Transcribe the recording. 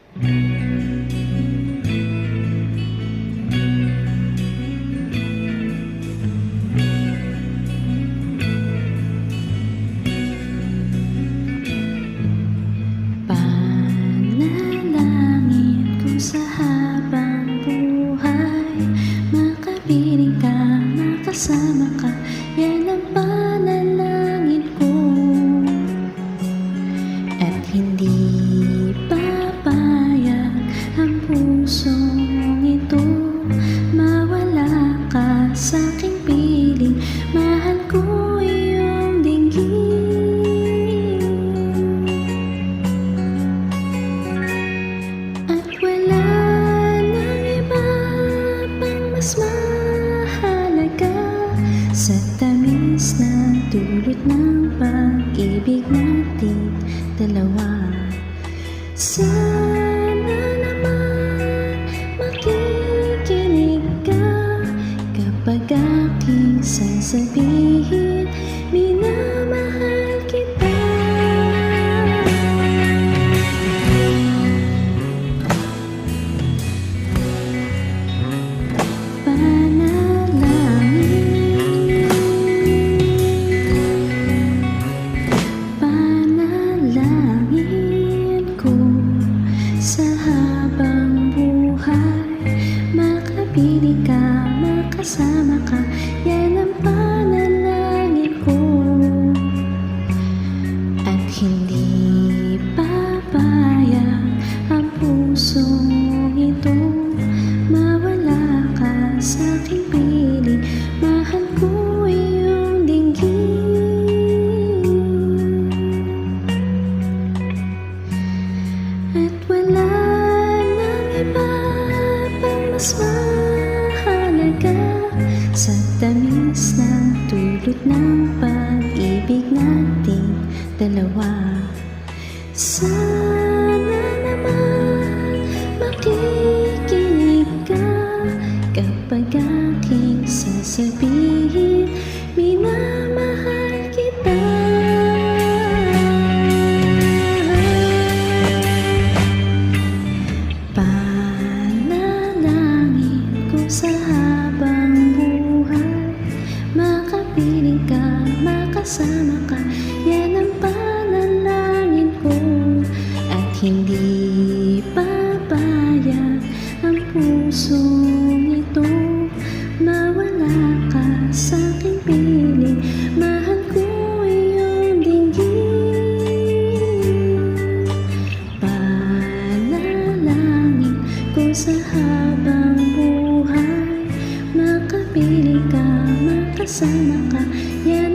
Panalangin ko sa habang buhay, makapiling ka, makasama ka, yan ang panalangin ko. At hindi papayag ang pusong ito, mawala ka sa aking piling, mahal ko iyong dinggin. At wala nang iba pang mas mahalaga sa tamis na dulot ng pag-ibig natin dalawa. Sana naman makikinig ka kapag aking sasabihin, minamahal kita. Panalangin ko sa habang buhay, makapiling ka, makasama ka, yan ang panalangin ko. At hindi papayag ang pusong ito, mawala ka sa aking piling, mahal ko iyong dinggin. At wala nang iba pang mas mahalaga sa tamis na dulot ng pag-ibig nating dalawa. Sana naman makikinig ka kapag aking sasabihin, minamahal kita. Panalangin ko sa habang buhay, makapiling ka, makasama ka, yan ang panalangin ko. At hindi papayag ang pusong ito, mawala ka sa aking piling, mahal ko iyong dinggin. Panalangin ko sa habang buhay, makapiling ka, makasama ka, yan